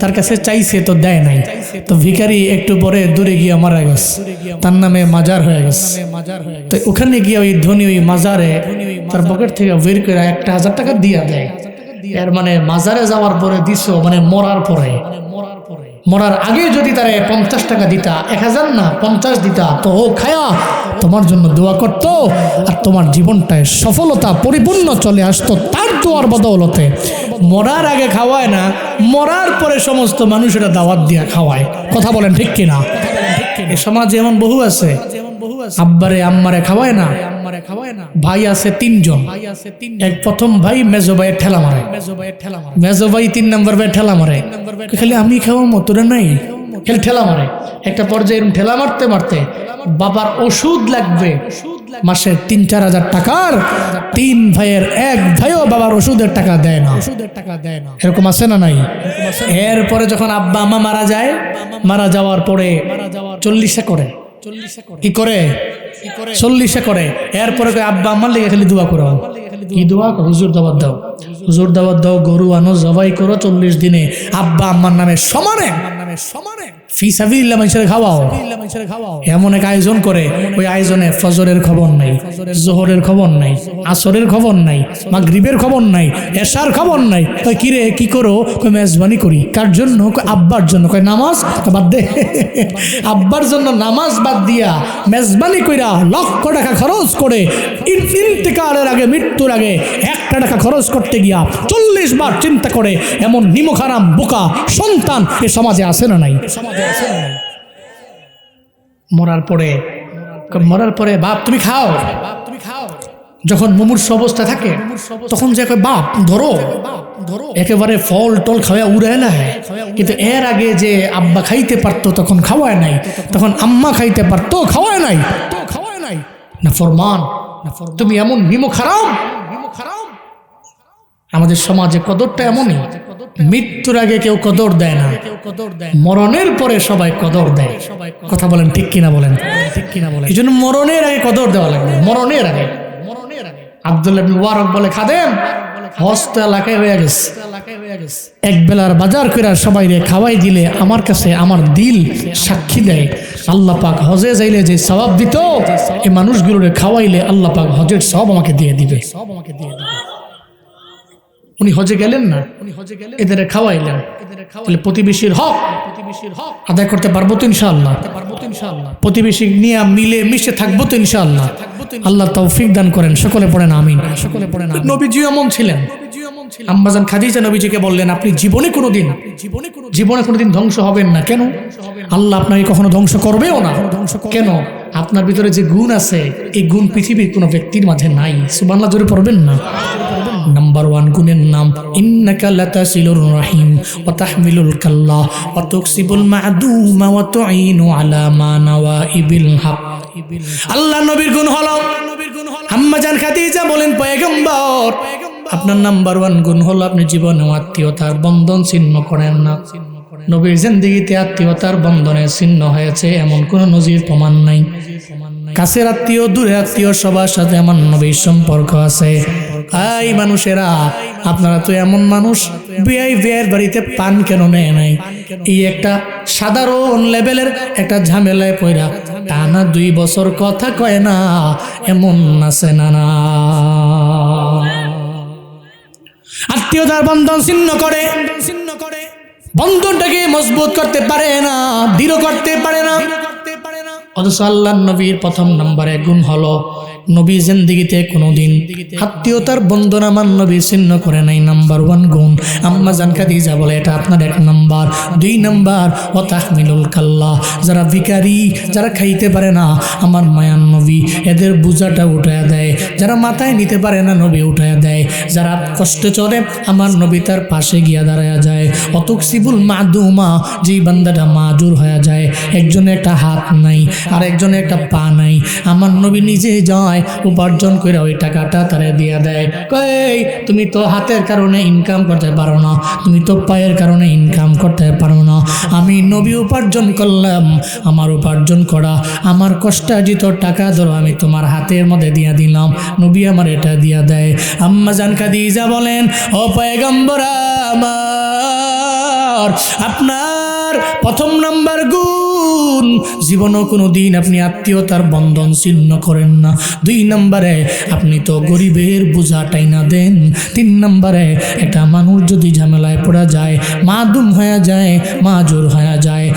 তার কাছে চাইছে তো দেয় নাই, তো ভিখারি একটু পরে দূরে গিয়ে মারা গেছে, তার নামে মাজার হয়ে গেছে। তো ওখানে গিয়ে ওই ধনী ওই মাজারে তার পকেট থেকে বের করে 1,000 টাকা দিয়া দেয়। এর মানে মাজারে যাওয়ার পরে দিছো, মানে মরার পরে, মরার আগে যদি তারা 50 টাকা দিতা, 1000 না 50 দিতা, তো ও খায়া তোমার জন্য দোয়া করতো আর তোমার জীবনটায় সফলতা পরিপূর্ণ চলে আসতো তার দোয়ার বদৌলতে। মরার আগে খাওয়ায় না, মরার পরে সমস্ত মানুষেরা দাওয়াত দিয়া খাওয়ায়। কথা বলেন ঠিক কিনা? এই সমাজে এমন বহু আছে, আব্বারে আম্মারে খাওয়ায় না, ভাই আছে 3 জন, এক প্রথম ভাই মেজো ভাইয়ের ঠেলা মারে, মেজো ভাই 3 নম্বর ভাই ঠেলা মারে, খালি আমি খাওয়াবো তোরা নাই, খালি ঠেলা মারে। একটা পর্যায়ে এরকম ঠেলা মারতে মারতে বাবার ওষুধ লাগবে মাসে 3-4 হাজার টাকার, 3 ভাইয়ের এক ভাইও বাবার ওষুধের টাকা দেয় না। এরকম আছে না নাই? এরপরে যখন আব্বা আম্মা মারা যায়, মারা যাওয়ার পরে 40 করে, কি করে 40 করে, এরপরে আব্বা আম্মার লেগে খালি দোয়া করো, কি দোয়া? হুজুর দাওয়াত দাও, হুজুর দাওয়াত দাও, গরু আনো, জবাই করো 40 দিনে আব্বা আম্মার নামে সমানে ফিসাবিল্লাহ মানুষের খাওয়াও। এমন এক আয়োজন করে, ওই আয়োজনে ফজরের খবর নাই, জোহরের খবর নাই, আসরের খবর নাই, মাগরিবের খবর নাই, এশার খবর নাই। কই কিরে কি করো? কই মেজবানি করি। কার জন্য? কই আব্বার জন্য। কই নামাজ বাদ দে। আব্বার জন্য নামাজ বাদ দিয়া মেজবানি কইরা লক্ষ টাকা খরচ করে ইন্তেকালের আগে, মৃত্যুর আগে 1 টাকা খরচ করতে গিয়া 40 বার চিন্তা করে এমন নিমখারাম বোকা সন্তান এ সমাজে আছে না নাই? মরার পরে বাপ তুমি খাও, যখন মুমূর্ষ অবস্থা থাকে তখন যে বাপ ধরো একেবারে ফল টল খাওয়া উড়ে না। কিন্তু এর আগে যে আব্বা খাইতে পারতো তখন খাওয়ায় নাই, তখন আম্মা খাইতে পারতো খাওয়ায় নাই। না ফরমান, তুমি এমন নিমখারাম। আমাদের সমাজে কদরটা এমনই, মৃত্যুর আগে কেউ কদর দেয় না, মরণের পরে সবাই কদর দেয়। কথা বলেন ঠিক কিনা? বলেন এই জন্য মরণের আগে কদর দেওয়া লাগবে, মরণের আগে। আব্দুল্লাহ ইবনে মুবারক বলে, খাদেম হস্ত এলাকায় হয়ে গেছে, এক বেলার বাজার করে সবাই রে খাওয়াই দিলে আমার কাছে আমার দিল সাক্ষী দেয়, আল্লাহ পাক হজে যাইলে যে সওয়াব দিত, এই মানুষগুলোরে খাওয়াইলে আল্লাহ পাক হজের সওয়াব আমাকে দিয়ে দিবে। উনি হজে গেলেন না, এদের খাওয়াইলেন, তাহলে প্রতিবেশীর হক আদায় করতে পারবো তো ইনশাআল্লাহ? প্রতিবেশী নিয়ে মিলে মিশে থাকবো তো ইনশাআল্লাহ? আল্লাহ তৌফিক দান করেন। সকলে পড়েন আমিন। নবীজি এমন ছিলেন, আম্মাজান খাদিজা নবীজিকে বললেন, আপনি জীবনে কোনোদিন ধ্বংস হবেন না। কেন? আল্লাহ আপনাকে কখনো ধ্বংস করবেও না। কেন? আপনার ভিতরে যে গুণ আছে, এই গুণ পৃথিবীর কোনো ব্যক্তির মাঝে নাই। সুবহানাল্লাহ জোরে পড়বেন না? নাম্বার 1 গুণের নাম ইন্নাকা লাতাসিলুর রাহিম ওয়া তাহমিলুল কাল্লা ওয়া তুকসিবুল মা'দুমা ওয়া তুঈনু আলা মা নাওয়াইবিল হক। আল্লাহ নবীর গুণ হলো, আম্মা জান খাদিজা বলেন, পয়গম্বর আপনার নাম্বার 1 গুণ হলো আপনি জীবনে আত্মীয়তার বন্ধন ছিন্ন করেন না। নবীর জিন্দেগিতে আত্মীয়তার বন্ধনের ছিন্ন হয়েছে এমন কোন নজির প্রমাণ নাই। কাছের আত্মীয়, দূরের আত্মীয়, সবার সাথে আমার নবীর সম্পর্ক আছে। এই মানুষেরা, আপনারা তো এমন মানুষ, বিয়ের বাড়িতে পান কেন নেয় নাই? এই একটা সাধারণ লেভেলের একটা ঝামেলায় পড়া টানা 2 বছর কথা কয় না, এমন আছে না? না, আত্মীয়তার বন্ধন ছিন্ন করে, বন্ধনটাকে মজবুত করতে পারে না, দৃঢ় করতে পারে না। অথচ আল্লাহর নবীর প্রথম নম্বরে গুণ হলো, নবী জিন্দেগিতে কোনোদিন আত্মীয়তার বন্ধন আমার নবী ছিন্ন করে নাই। নাম্বার 1 গুণ। আম্মা জান খাদিজা বলে, এটা আপনার 1 নাম্বার। 2 নাম্বার ওয়া তাহমিলুল কাল্লা, যারা ভিখারি, যারা খাইতে পারে না, আমার মায়ার নবী এদের বোঝাটা উঠায়া দেয়। যারা মাথায় নিতে পারে না, নবী উঠায়া দেয়। যারা কষ্টে চলে, আমার নবী তার পাশে গিয়া দাঁড়ায়া যায়। অতুকসিবুল মাদুমা, যেই বান্দাটা মাজুর হয়ে যায়, একজনের একটা হাত নাই, আর একজনে একটা পা নাই, আমার নবী নিজে যায় উপার্জন করে ওই টাকাটা তারে দিয়ে দেয়। কই তুমি তো হাতের কারণে ইনকাম করতে পারো না, তুমি তো পায়ের কারণে ইনকাম করতে পারো না, আমি নবী উপার্জন করলাম, আমার উপার্জন করা আমার কষ্টার্জিত টাকা ধরো আমি তোমার হাতের মধ্যে দিয়া দিলাম। নবী আমার এটা দিয়া দেয়। আম্মা জান খাদিজা বলেন, ও পয়গম্বর আমার, আপনার প্রথম নাম্বার গুণ, জীবনও কোনো দিন আপনি আত্মীয়তার বন্ধন ছিন্ন করেন না। 2 নম্বরে আপনি তো গরিবের বোঝা টাইনা দেন। 3 নম্বরে একটা মানুষ যদি ঝামেলায় পড়া যায়, মাদুম হয়ে যায়, মাজুর হয়ে যায়,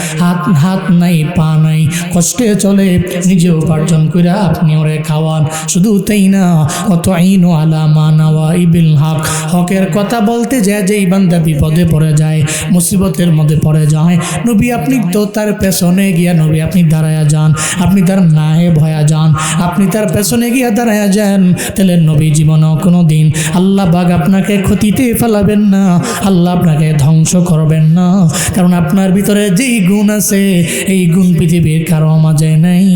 হাত নাই পা নাই, কষ্টে চলে, নিজে উপার্জন করে আপনি ওরে খাওয়ান। শুধু তাই না, কত আইন আলা মানাওয়া ইবিল হক, হকের কথা বলতে যায় যেই বান্দা বিপদে পড়ে যায়, মুসিবতের মধ্যে পড়ে যায়, নবী আপনি তো তার পেছনে গিয়া নবী আপনি দাঁড়ায়া যান, আপনি তার নায়েব হয়ে যান, আপনি তার পেছনে গিয়া দাঁড়ায়া যান। তাহলে নবী জীবনও কোনো দিন আল্লাহ বাগ আপনাকে ক্ষতিতে ফেলাবেন না, আল্লাহ আপনাকে ধ্বংস করবেন না। কারণ আপনার ভিতরে যেই গুণ আছে এই গুণ পৃথিবীর কারো মাঝে নাই।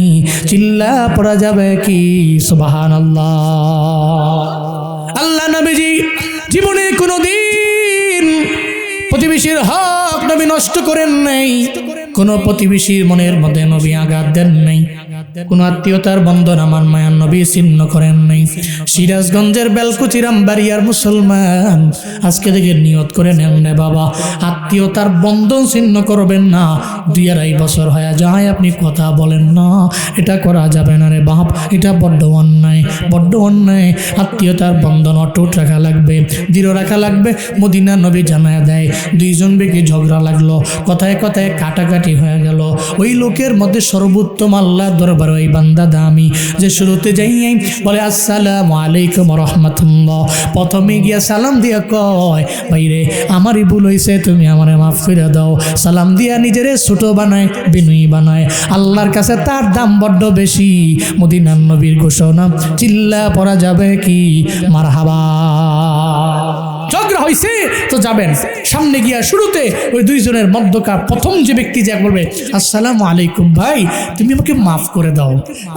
চিল্লা পড়া যাবে কি সুবহানাল্লাহ। আল্লাহ নবীজি জীবনে কোনো দিন প্রতিবেশীর হক নবী নষ্ট করেন নাই, কোন প্রতিবেশীর মনের মধ্যে নবী আঘাত দেন নাই, কোন আত্মীয়তার বন্ধন আমার মায়ার নবী ছিন্ন করেন নাই। সিরাজগঞ্জের বেলকুচির আমবাড়িয়ার মুসলমান আজকে থেকে নিয়ত করে নেন না বাবা, আত্মীয়তার বন্ধন ছিন্ন করবেন না। 2-2.5 বছর হয়ে যায় আপনি কথা বলেন না, এটা করা যাবে না রে বাপ, এটা বড্ড অন্যায়, বড্ড অন্যায়। আত্মীয়তার বন্ধন অটুট রাখা লাগবে, দৃঢ় রাখা লাগবে। মদিনা নবী জানায় দেয়, 2 জন ব্যক্তি ঝগড়া লাগলো, কথায় কথায় কাটাকাটি হয়ে গেল। ওই লোকের মধ্যে সর্বোত্তম আল্লাহ দরবার ওই বান্দা দামি, যে শুরুতে যাই বলে আসসালামু আলাইকুম রাহমাতুল্লাহ, প্রথমে গিয়া সালাম দিয়া কয়, ভাইরে আমারই ভুল হয়েছে, তুমি আমারে মাফ করে দাও। সালাম দিয়া নিজেরে ছোট বানায়, বিনয়ী বানায়। আল্লাহর কাছে তার দাম বড্ড বেশি। মদিনার নবীর ঘোষণা, চিল্লা পড়া যাবে কি মারহাবা। ঝগড়া হয়েছে তো যাবেন, সামনে গিয়া শুরুতে ওই 2 জনের মধ্যকার প্রথম যে ব্যক্তি যা বলবে, আসসালামু আলাইকুম ভাই, তুমি আমাকে মাফ করে দাও,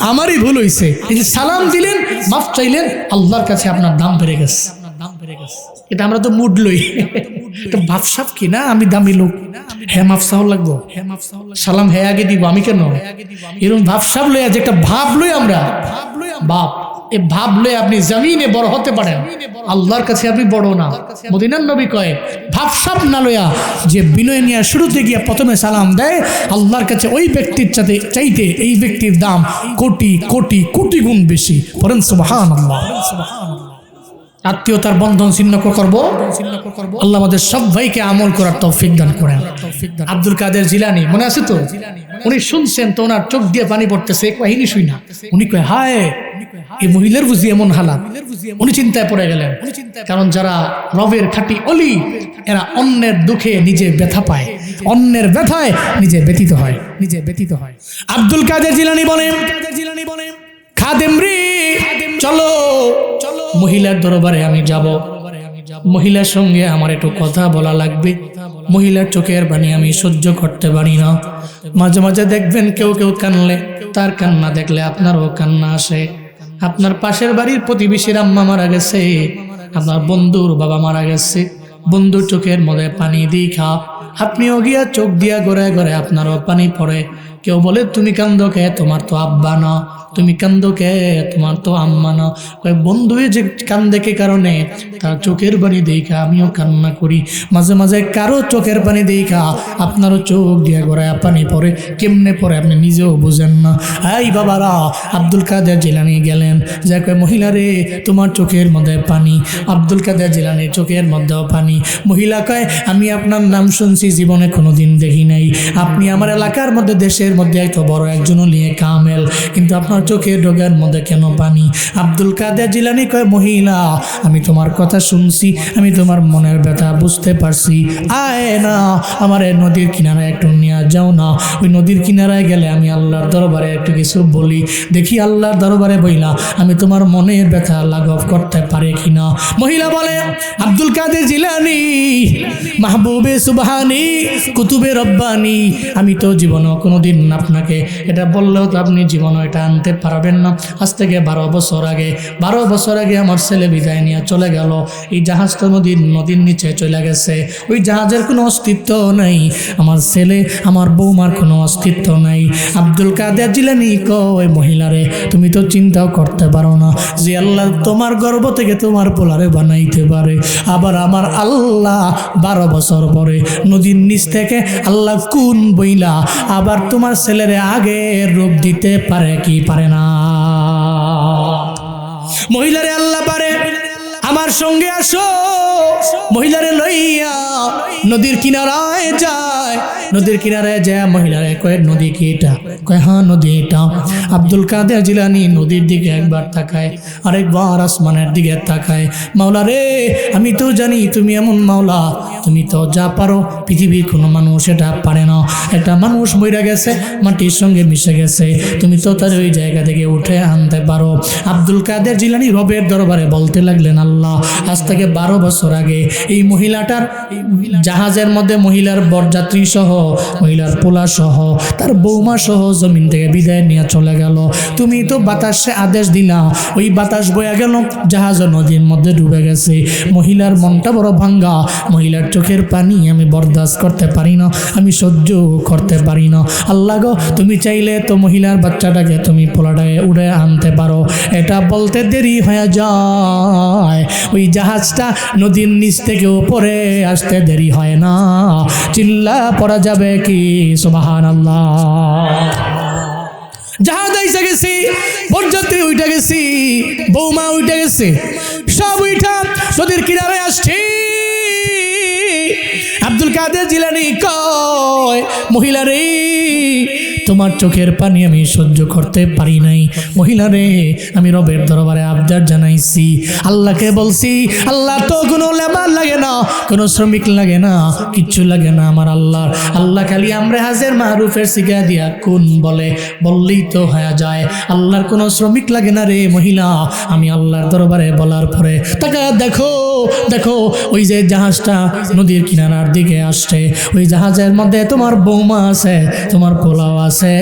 আমারই ভুল হয়েছে। এই যে সালাম দিলেন, মাফ চাইলেন, আল্লাহর কাছে আপনার দাম বেড়ে গেছে। এটা আমরা তো মুড লই, এটা ভাবসাব কি না, আমি দামি লোক, হ্যাঁ মাফ চাও লাগবো, সালাম হ্যাঁ আগে দিব, আমি কেন এরকম ভাবসাব লই, যে একটা ভাব লই আমরা, বাপ এই ভাব লই আপনি জমিনে বড় হতে পারেন, আল্লাহর কাছে আপনি বড় না। মদিনার নবী কয়, ভাবসাব না লইয়া যে বিনয় নিয়ে শুরুতে গিয়া প্রথমে সালাম দেয়, আল্লাহর কাছে ওই ব্যক্তির চাইতে এই ব্যক্তির দাম কোটি কোটি কোটি গুণ বেশি। পড়েন সুবহানাল্লাহ। আত্মীয়তার বন্ধন ছিন্ন করবো, আল্লাহ আমাদের সব ভাইকে আমল করার তৌফিক দান করেন। আব্দুল কাদের জিলানী মনে আছে তো, উনি শুনছেন তো ওনার চোখ দিয়ে পানি পড়তেছে, কাহিনী শুই না, উনি কয় হায় এই মহিলার বুঝি এমন হালাত। উনি চিন্তায় পড়ে গেলেন, কারণ যারা রবের খাঁটি অলি এরা অন্যের দুঃখে নিজে ব্যথা পায়, অন্যের ব্যথায় নিজে ব্যথিত হয়। আব্দুল কাদের জিলানী বলেন, খাদেম রে চলো মহিলার দরবারে আমি যাব, মহিলার সঙ্গে আমার একটু কথা বলা লাগবে। মহিলার চোখের পানি আমি সহ্য করতে পারি না। মাঝে মাঝে দেখবেন কেউ কানলে, তার কান্না দেখলে আপনারও কান্না আসে। আপনার পাশের বাড়ির প্রতিবেশীর আম্মা মারা গেছে, আপনার বন্ধুর বাবা মারা গেছে, বন্ধুর চোখের মধ্যে পানি দেখা আপনিও গিয়া চোখ দিয়া গড়ায় গড়ায় আপনারও পানি পড়ে। কেউ বলে তুমি কান্দো কে, তোমার তো আব্বা না, তুমি কান্দো কে, তোমার তো আম্মা না। বন্ধু যে কান্দে কে কারণে, তার চোখের পানি দেখা আমিও কান্না করি। মাঝে মাঝে কারো চোখের পানি দেখা আপনারও চোখ দিয়া গড়ায় পানি পড়ে। কেমনে পড়ে আপনি নিজেও বুঝেন না। এই বাবারা, আব্দুল কাদের জিলানী গেলেন, যা কয় মহিলা রে তোমার চোখের মধ্যে পানি। আব্দুল কাদের জিলানীর চোখের মধ্যেও পানি। মহিলা কয় আমি আপনার নাম শুনছি, জীবনে কোনোদিন দেখি নাই। আপনি আমার এলাকার মধ্যে, দেশের মধ্যে এত বড় একজন নিয়ে কামেল, কিন্তু আপনার চোখের ডোগার মধ্যে কেন পানি? আব্দুল কাদের জিলানী কয় মহিলা আমি তোমার কথা শুনছি, আমি তোমার মনের ব্যথা বুঝতে পারছি। আয় না আমার নদীর কিনারায় একটু নিয়ে যাও না। ওই নদীর কিনারায় গেলে আমি আল্লাহর দরবারে একটু কিছু বলি, দেখি আল্লাহর দরবারে বইলা আমি তোমার মনের ব্যথা লাঘব করতে পারি কিনা। মহিলা বলে আব্দুল কাদের জিলানী মাহবুবে সুবহানী কুতুবে রব্বানী, আমি তো জীবনও কোনোদিন আপনাকে, এটা বললেও তো আপনি জীবনে এটা আনতে পারবেন না। আজ থেকে 12 বছর আগে আমার ছেলে বিদায় নিয়ে চলে গেল। এই জাহাজটা নদীর নিচে চলে গেছে। ওই জাহাজের কোনো অস্তিত্ব নেই। আমার ছেলে, আমার বৌমার কোনো অস্তিত্ব নেই। আব্দুল কাদের জিলানী কয়, মহিলারে তুমি তো চিন্তাও করতে পারো না যে আল্লাহ তোমার গর্ভ থেকে তোমার পোলারে বানাইতে পারে। আবার আমার আল্লাহ 12 বছর পরে নদীর নিচ থেকে আল্লাহ কোন বইলা আবার তোমার ছেলেরে আগে রূপ দিতে পারে কি পারে না? মহিলারে আল্লাহ পারে। আমার সঙ্গে আসো, মহিলারে লইয়া নদীর কিনারায় যায়। নদীর কিনারায় যায় মহিলারে কয়, নদী কি এটা? কয় হ্যাঁ নদী এটা। আব্দুল কাদের জিলানী নদীর দিকে একবার তাকায়, আরেকবার আসমানের দিকে তাকায়। মাওলা রে, আমি তো জানি তুমি এমন মাওলা, তুমি তো যা পারো পৃথিবীর কোনো মানুষ এটা পারে না। একটা মানুষ মইরা গেছে, মাটির সঙ্গে মিশে গেছে, তুমি তো তার ওই জায়গা থেকে উঠে আনতে পারো। আব্দুল কাদের জিলানী রবের দরবারে বলতে লাগলেন, আল্লাহ আজ থেকে 12 বছর আগে এই মহিলাটার জাহাজের মধ্যে মহিলার বরযাত্রী সহ, মহিলার পোলা সহ, তার বৌমা সহ জমিন থেকে বিদায় নিয়ে চলে গেল। তুমি তো বাতাসে আদেশ দিলা, ওই বাতাস বয়া গেল, জাহাজ নদীর মধ্যে ডুবে গেছে। মহিলার মনটা বড় ভাঙ্গা, মহিলার চোখের পানি আমি বরদাস্ত করতে পারি না, আমি সহ্য করতে পারি না। আল্লাহ গো, তুমি চাইলে তো মহিলার বাচ্চাটাকে তুমি পোলাটায় উড়ে আনতে পারো। এটা বলতে দেরি হয়ে যায়, ওই জাহাজটা নদীর নিচ থেকে উপরে আসতে দেরি হয় না। চিল্লা পড়া যাবে কি সুবহানাল্লাহ। জাহাজ আইসা গেছি, বরযাত্রী উইঠা গেছি, বৌমা উইঠা গেছে, সব উইঠা নদীর কিনারে আসছি। আব্দুল কাদের জিলানী কয়, মহিলারে তোমার চোখের পানি আমি সহ্য করতে পারি নাই। মহিলারে আমি রবের দরবারে আবদার জানাইছি, আল্লাহকে বলছি, আল্লাহ তো কোনো লেবার লাগে না, কোনো শ্রমিক লাগে না, কিচ্ছু লাগে না আমার আল্লাহর। আল্লাহ খালি আমরা হাজের মারুফের শিখা দিয়া কোন বলে বললেই তো হয়ে যায়। আল্লাহর কোনো শ্রমিক লাগে না রে মহিলা। আমি আল্লাহর দরবারে বলার পরে তাকে দেখো দেখো ওই যে জাহাজটা নদীর কিনারার দিকে আসছে, ওই জাহাজের মধ্যে তোমার বৌমা আছে, তোমার পোলাও আছে,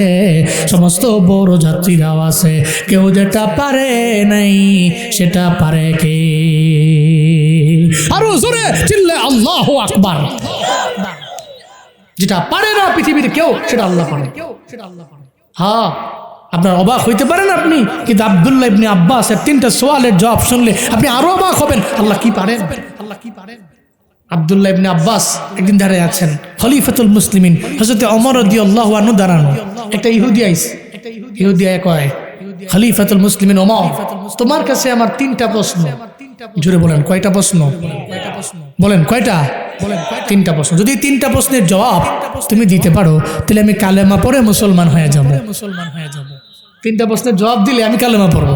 সমস্ত বড় যাত্রীরাও আছে। কেউ যেটা পারে নাই সেটা পারে কে? আরো জোরে চিল্লে আল্লাহু আকবার। যেটা পারে না পৃথিবীর কেউ, সেটা আল্লাহ পারে। হ্যাঁ, আপনার অবাক হইতে পারেন আপনি, কিন্তু আব্দুল্লাহ ইবনে আব্বাসের 3টা সওয়ালের জবাব শুনলে আপনি আরো অবাক হবেন। আল্লাহ কি পারেন, আল্লাহ কি পারেন। আব্দুল্লাহ ইবনে আব্বাস একদিন দাঁড়িয়ে আছেন, খলিফাতুল মুসলিমিন হযরত ওমর রাদিয়াল্লাহু আনহু দাঁড়ানো। একটা ইহুদি আইছে, ইহুদি আয় কয়, খলিফাতুল মুসলিমিন ওমর, তোমার কাছে আমার 3টা প্রশ্ন। জোরে বলেন, কয়টা প্রশ্ন? বলেন কয়টা? বলেন 3টা প্রশ্ন। যদি 3টা প্রশ্নের জবাব তুমি দিতে পারো, তাহলে আমি কালেমা পড়ে মুসলমান হয়ে যাব। 3টা প্রশ্নের জবাব দিলে আমি কালেমা পড়ব।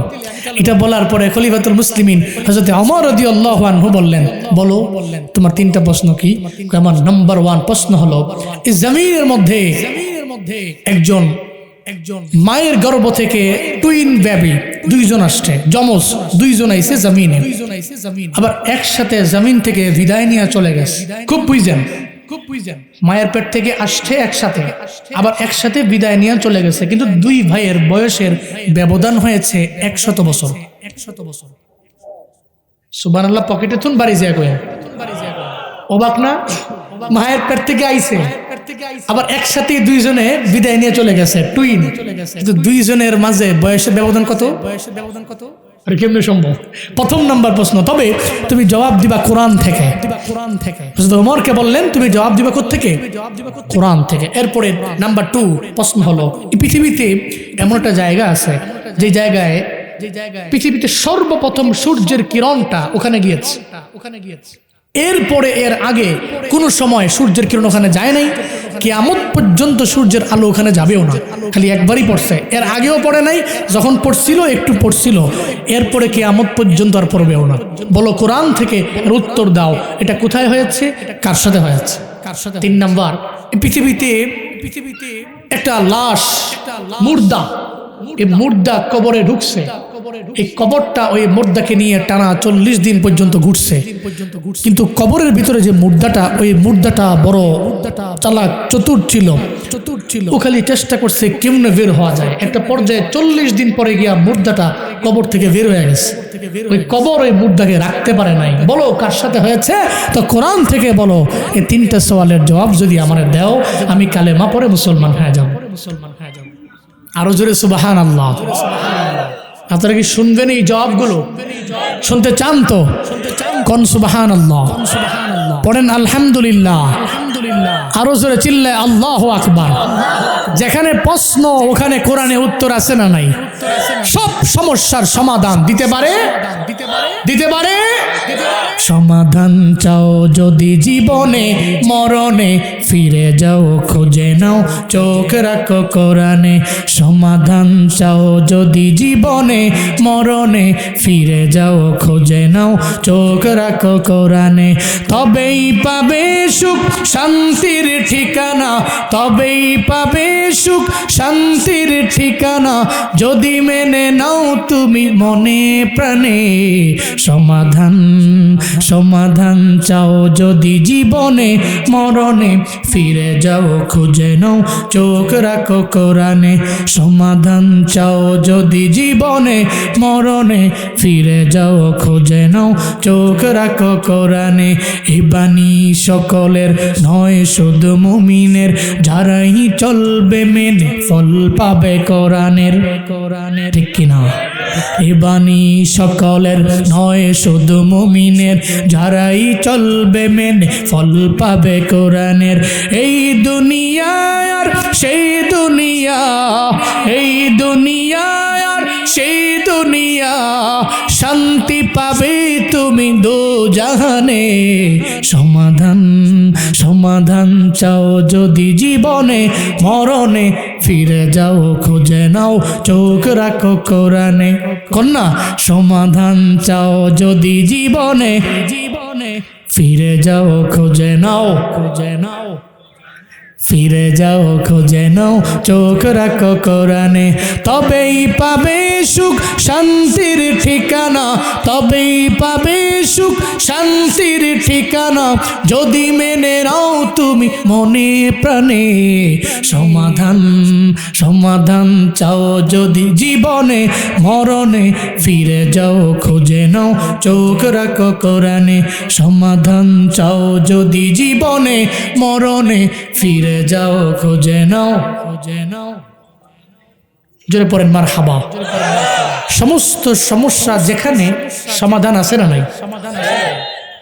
এটা বলার পরে খলিফাতুল মুসলিমিন হযরত ওমর রাদিয়াল্লাহু আনহু বললেন, বলো তোমার 3টা প্রশ্ন কি? আমার নাম্বার 1 প্রশ্ন হলো, এই জমিনের মধ্যে একজন মায়ের গর্ভ থেকে টুইন বেবি 2জন আসছে, যমজ 2জন আইছে জমিনে, আবার একসাথে জমিন থেকে বিদায় নিয়ে চলে গেছে। খুব বুঝছেন, মায়ের পেট থেকে আসছে একসাথে, আবার একসাথে বিদায় নিয়ে চলে গেছে, কিন্তু 2 ভাইয়ের বয়সের ব্যবধান হয়েছে 100 বছর। সুবহানাল্লাহ। পকেটে থুন বাড়ি যায় কয়ে অবাক না? মায়ের পেট থেকে আইছে, আবার একসাথে 2জনে বিদায় নিয়ে চলে গেছে, টুইন। কিন্তু 2জনের মাঝে বয়সের ব্যবধান কত? আর কেমনে সম্ভব? প্রথম নাম্বার প্রশ্ন। তবে তুমি জবাব দিবা কোরআন থেকে। ওমরকে বললেন তুমি জবাব দিবা কোত্থেকে? কোরআন থেকে। এরপরে নাম্বার 2 প্রশ্ন হলো, এই পৃথিবীতে এমন একটা জায়গা আছে যে জায়গায় পৃথিবীতে সর্বপ্রথম সূর্যের কিরণটা ওখানে গিয়েছে। এরপরে এর আগে কোনো সময় সূর্যের কিরণ ওখানে যায় নাই, কিয়ামত পর্যন্ত সূর্যের আলো ওখানে যাবেও না, খালি একবারই পড়ছে। এর আগেও পড়ে নাই, যখন পড়ছিল একটু পড়ছিল, এরপরে কিয়ামত পর্যন্ত আর পড়বেও না। বলো কোরআন থেকে এর উত্তর দাও, এটা কোথায় হয়েছে, কার সাথে হয়েছে? 3 নাম্বার, পৃথিবীতে একটা লাশ, মুর্দা, এই মুর্দা কবরে ঢুকছে। এই কবরটা ওই মুর্দাকে নিয়ে টানা 40 দিন পর্যন্ত ঘুরছে, কিন্তু কবরের ভিতরে যে মুর্দাটা, ওই মুর্দাটা বড় চালাক, চতুর ছিল। ও খালি চেষ্টা করছে কেমনে বের হওয়া যায়। একটা পর্যায়ে 40 দিন পরে গিয়া মুর্দাটা কবর থেকে বের হয়ে গেছে। ওই কবর ওই মুর্দাকে রাখতে পারে নাই। বলো কার সাথে হয়েছে? তো কোরআন থেকে বলো। এই 3টা সওয়ালের জবাব যদি আমারে দাও, আমি কালেমা পড়ে মুসলমান হয়ে যাব। আরো জোরে সুবহানাল্লাহ। আপনারা কি শুনবেন এই জবাবগুলো? শুনতে চান তো? কোন সুবহানাল্লাহ পড়েন, আলহামদুলিল্লাহ। আরো জোরে চিল্লায় আল্লাহু আকবার। যেখানে প্রশ্ন ওখানে কোরআনে উত্তর আছে না নাই? সব সমস্যার সমাধান দিতে পারে। সমাধান চাও যদি জীবনে মরণে, ফিরে যাও খুঁজে নাও চোখ রাখো কোরআনে। সমাধান চাও যদি জীবনে মরণে, ফিরে যাও খুঁজে নাও চোখ রাখো কোরআনে। তবেই পাবে সুখ শান্তির ঠিকানা, তবেই পাবে সুখ শান্তির ঠিকানা, যদি মেনে নাও তুমি মনে প্রাণে। সমাধান চাও যদি জীবনে মরণে, ফিরে যাও খুঁজে নাও চোখ রাখো কোরআনে। সমাধান চাও যদি জীবনে মরণে, ফিরে যাও খুঁজে নাও চোখ রাখো কোরআনে। এই বাণী সকলের নয় শুধু মুমিনের, যারাই চলবে মেনে ফল পাবে কোরআনের। ঠিক কিনা? এই বাণী সকলের নয় শুধু মুমিনের, যারাই চলবে মেনে ফল পাবে কোরআনের। এই দুনিয়া আর সেই দুনিয়া, এই দুনিয়া আর সেই দুনিয়া, শান্তি পাবে তুমি দোজাহানে। সমাধান চাও যদি জীবনে মরণে, ফিরে যাও খুঁজে নাও চোখ রাখো কোরআনে। কন্যা সমাধান চাও যদি জীবনে ফিরে যাও খুঁজে নাও ফিরে যাও খুঁজে নাও চোখ রাখো কোরআনে। তবেই পাবে সুখ শান্তির ঠিকানা, তবেই পাবে সুখ শান্তির ঠিকানা, যদি মেনে নাও তুমি মনে প্রাণে। সমাধান চাও যদি জীবনে মরণে, ফিরে যাও খুঁজে নাও চোখ রাখো কোরআনে। সমাধান চাও যদি জীবনে মরণে, ফিরে যাও খুঁজে নাও। জোরে পড়েন মারহাবা। সমস্ত সমস্যা যেখানে সমাধান আছে না নাই?